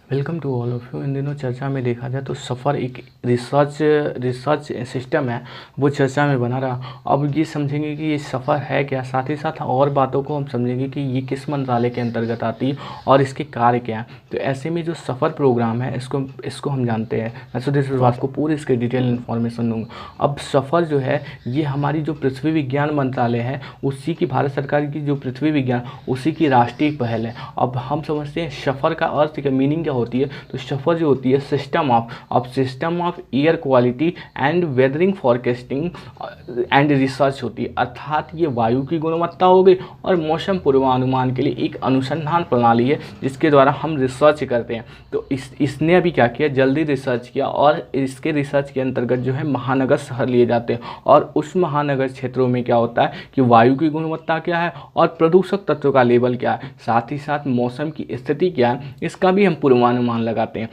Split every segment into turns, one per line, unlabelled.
Welcome to all of you. इन दिनों चर्चा में देखा जाए तो सफ़र एक रिसर्च सिस्टम है, वो चर्चा में बना रहा। अब ये समझेंगे कि ये सफ़र है क्या, साथ ही साथ और बातों को हम समझेंगे कि ये किस मंत्रालय के अंतर्गत आती है और इसके कार्य क्या है। तो ऐसे में जो सफ़र प्रोग्राम है इसको हम जानते हैं। मैं सुधीर श्रीवास्तव आपको पूरी इसकी डिटेल इन्फॉर्मेशन दूँगा। अब सफ़र जो है ये हमारी जो पृथ्वी विज्ञान मंत्रालय है उसी की, भारत सरकार की जो पृथ्वी विज्ञान, उसी की राष्ट्रीय पहल है। अब हम समझते हैं सफ़र का अर्थ क्या, मीनिंग क्या होती है। तो सफ़र जो होती है system of air quality and weathering forecasting and research होती है। अर्थात ये वायु की गुणवत्ता हो गई और मौसम पूर्वानुमान के लिए एक अनुसंधान प्रणाली है जिसके द्वारा हम रिसर्च करते हैं। तो इसने अभी क्या किया, जल्दी रिसर्च किया और इसके रिसर्च के अंतर्गत जो है महानगर शहर लिए जाते हैं और उस महानगर क्षेत्रों में क्या होता है कि वायु की गुणवत्ता क्या है और प्रदूषक तत्वों का लेवल क्या है, साथ ही साथ मौसम की स्थिति क्या है, इसका भी हम पूर्वानुमान लगाते हैं।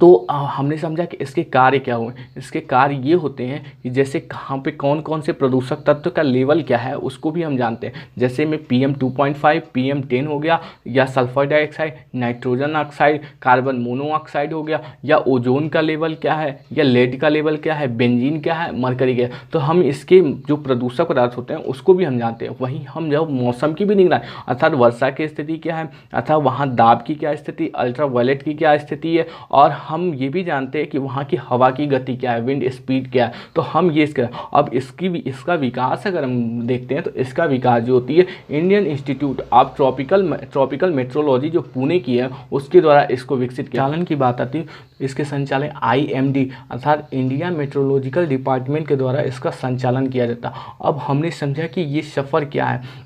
तो हमने समझा कि इसके कार्य क्या हुए। इसके कार्य ये होते हैं कि जैसे कहाँ पे कौन कौन से प्रदूषक तत्व का लेवल क्या है उसको भी हम जानते हैं। जैसे में PM2.5, PM10 हो गया, या sulphur dioxide, nitrogen oxide, carbon monoxide हो गया, या ओजोन का लेवल क्या है, या लेड का लेवल क्या है, बेंजीन क्या है, मरकरी क्या है। तो हम इसके जो प्रदूषक पदार्थ होते हैं उसको भी हम जानते हैं। वहीं हम जब मौसम की भी निगरानी, अर्थात वर्षा की स्थिति क्या है, अर्थात वहाँ दाब की क्या स्थिति, अल्ट्रावायलेट की क्या स्थिति है, और हम ये भी जानते हैं कि वहाँ की हवा की गति क्या है, विंड स्पीड क्या है। तो हम ये इसका, अब इसका विकास अगर हम देखते हैं तो इसका विकास जो होती है Indian institute of tropical metrology जो पुणे की है उसके द्वारा इसको विकसित किया। संचालन की बात आती है, इसके संचालन IMD अर्थात इंडिया मेट्रोलॉजिकल डिपार्टमेंट के द्वारा इसका संचालन किया जाता है। अब हमने समझा कि ये सफ़र क्या है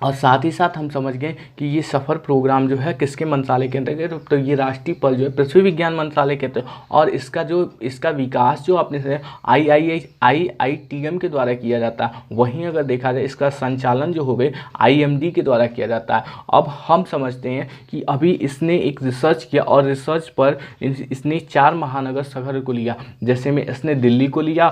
और साथ ही साथ हम समझ गए कि ये सफ़र प्रोग्राम जो है किसके मंत्रालय के अंतर्गत, तो ये राष्ट्रीय पहल जो है पृथ्वी विज्ञान मंत्रालय के अंतर्गत, और इसका विकास जो आपने से IITM के द्वारा किया जाता है। वहीं अगर देखा जाए इसका संचालन जो हो गए IMD के द्वारा किया जाता है। अब हम समझते हैं कि अभी इसने एक रिसर्च किया और रिसर्च पर इसने 4 महानगर शहर को लिया। जैसे में इसने दिल्ली को लिया,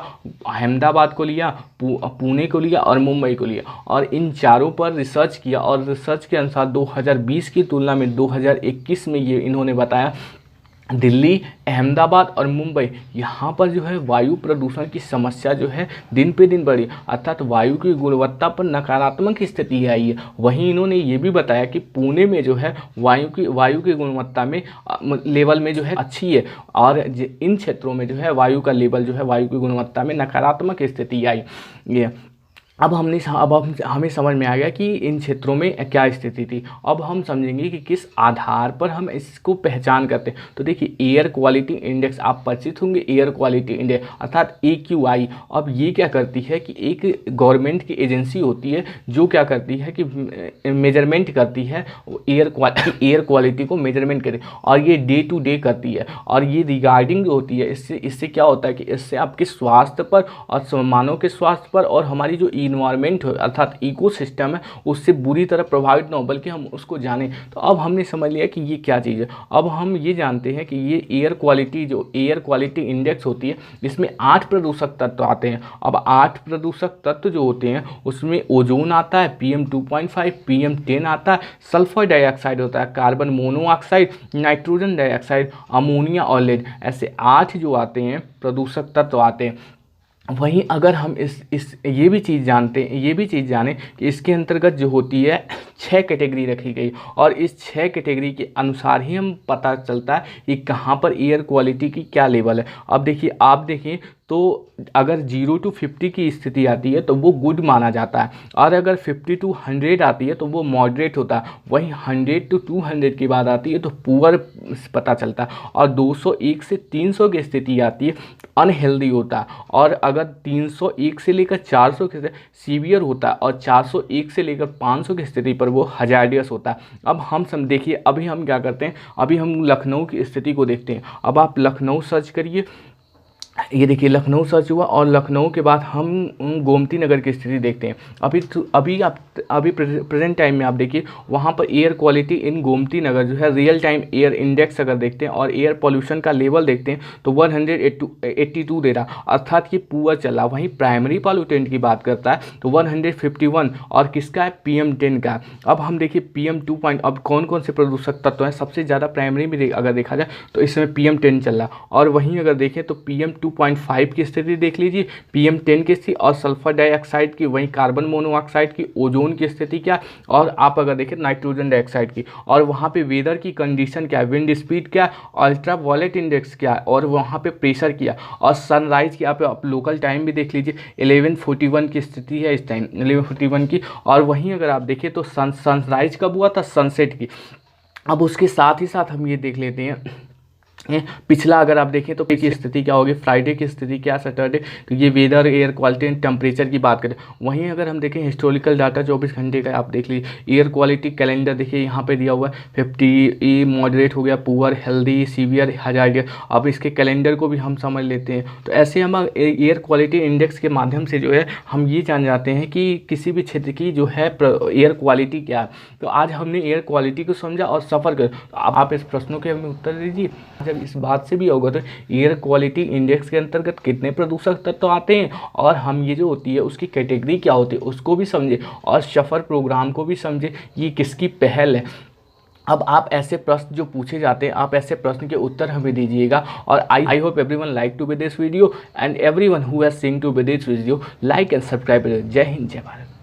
अहमदाबाद को लिया, पुणे को लिया और मुंबई को लिया, और इन चारों पर रिसर्च किया। और रिसर्च के अनुसार 2020 की तुलना में 2021 में ये इन्होंने बताया दिल्ली, अहमदाबाद और मुंबई, यहाँ पर जो है वायु प्रदूषण की समस्या जो है दिन पे दिन बढ़ी, अर्थात वायु की गुणवत्ता पर नकारात्मक स्थिति आई है। वहीं इन्होंने ये भी बताया कि पुणे में जो है वायु की गुणवत्ता में लेवल में जो है अच्छी है, और इन क्षेत्रों में जो है वायु का लेवल जो है वायु की गुणवत्ता में नकारात्मक स्थिति आई। ये अब हमें समझ में आ गया कि इन क्षेत्रों में क्या स्थिति थी। अब हम समझेंगे कि किस आधार पर हम इसको पहचान करते हैं। तो देखिए एयर क्वालिटी इंडेक्स, आप परिचित होंगे एयर क्वालिटी इंडेक्स अर्थात AQI। अब ये क्या करती है कि एक गवर्नमेंट की एजेंसी होती है जो क्या करती है कि मेजरमेंट करती है, एयर क्वालिटी को मेजरमेंट करे, और ये डे टू डे करती है। और ये रिगार्डिंग जो होती है इससे क्या होता है कि इससे आपके स्वास्थ्य पर और मानव के स्वास्थ्य पर और हमारी जो इन्वायरमेंट हो अर्थात इकोसिस्टम है उससे बुरी तरह प्रभावित ना हो, बल्कि हम उसको जानें। तो अब हमने समझ लिया कि ये क्या चीज़ है। अब हम ये जानते हैं कि ये एयर क्वालिटी इंडेक्स होती है, इसमें 8 प्रदूषक तत्व आते हैं। अब 8 प्रदूषक तत्व जो होते हैं उसमें ओजोन आता है, PM2.5, PM10 आता है, सल्फर डाइऑक्साइड होता है, carbon monoxide, nitrogen dioxide, ammonia और लेड, ऐसे 8 जो आते हैं प्रदूषक तत्व आते हैं। वहीं अगर हम ये भी चीज़ जानें कि इसके अंतर्गत जो होती है 6 कैटेगरी रखी गई, और इस 6 कैटेगरी के अनुसार ही हम पता चलता है कि कहाँ पर एयर क्वालिटी की क्या लेवल है। अब देखिए, आप देखें तो अगर 0 to 50 की स्थिति आती है तो वो गुड माना जाता है, और अगर 50 to 100 आती है तो वो मॉडरेट होता है। वहीं 100 to 200 की बात आती है तो पुअर पता चलता है, और 201 से 300 की स्थिति आती है अनहेल्दी होता है, और अगर 301 से लेकर 400 की सीवियर होता है, और 401 से लेकर 500 की स्थिति पर वो हजार्डियस होता है। अब हम देखिए अभी हम क्या करते हैं, अभी हम लखनऊ की स्थिति को देखते हैं। अब आप लखनऊ सर्च करिए, ये देखिए लखनऊ सर्च हुआ और लखनऊ के बाद हम गोमती नगर की स्थिति देखते हैं। अभी प्रेजेंट टाइम में आप देखिए वहाँ पर air quality in Gomti Nagar जो है रियल टाइम एयर इंडेक्स अगर देखते हैं और एयर पॉल्यूशन का लेवल देखते हैं तो 182 दे रहा, अर्थात कि पुअर चला। वहीं प्राइमरी पॉल्यूटेंट की बात करता है तो 151 और किसका है, PM10 का। अब हम देखिए PM2 अब कौन कौन से प्रदूषक तत्व हैं, सबसे ज़्यादा प्राइमरी में अगर देखा जाए तो इसमें PM10 चल रहा। और वहीं अगर देखें तो PM2.5 की स्थिति देख लीजिए, PM10 की स्थिति और सल्फर डाइऑक्साइड की, वहीं कार्बन मोनोऑक्साइड की, ओजोन की स्थिति क्या, और आप अगर देखें नाइट्रोजन डाइऑक्साइड की। और वहाँ पे वेदर की कंडीशन क्या है, विंड स्पीड क्या, अल्ट्रा वायलेट इंडेक्स क्या, और वहाँ पे प्रेशर क्या, और सनराइज की आप लोकल टाइम भी देख लीजिए 11:41 की स्थिति है इस टाइम 11:41 की। और वहीं अगर आप देखें तो सनराइज कब हुआ था, सनसेट की। अब उसके साथ ही साथ हम ये देख लेते हैं पिछला अगर आप देखें तो की स्थिति क्या होगी, फ्राइडे की स्थिति क्या, सैटरडे। तो ये weather, air quality and temperature की बात करें। वहीं अगर हम देखें हिस्टोरिकल डाटा 24 घंटे का आप देख लीजिए। एयर क्वालिटी कैलेंडर देखिए यहाँ पे दिया हुआ है 50 मॉडरेट हो गया, पुअर, हेल्दी, सीवियर, हजार्डियर। अब इसके कैलेंडर को भी हम समझ लेते हैं। तो ऐसे हम एयर क्वालिटी इंडेक्स के माध्यम से जो है हम ये जान जाते हैं कि किसी भी क्षेत्र की जो है एयर क्वालिटी क्या है। तो आज हमने एयर क्वालिटी को समझा और सफ़र कर। आप इस प्रश्नों के हमें उत्तर दीजिए। इस बात से भी अवगत है एयर क्वालिटी इंडेक्स के अंतर्गत कितने प्रदूषक तत्व आते हैं और हम ये जो होती है उसकी कैटेगरी क्या होती है उसको भी समझे और सफ़र प्रोग्राम को भी समझे, ये किसकी पहल है। अब आप ऐसे प्रश्न जो पूछे जाते हैं, आप ऐसे प्रश्न के उत्तर हमें दीजिएगा। और I hope everyone like to be this video and everyone who has seen to be this video like and subscribe. जय हिंद, जय भारत।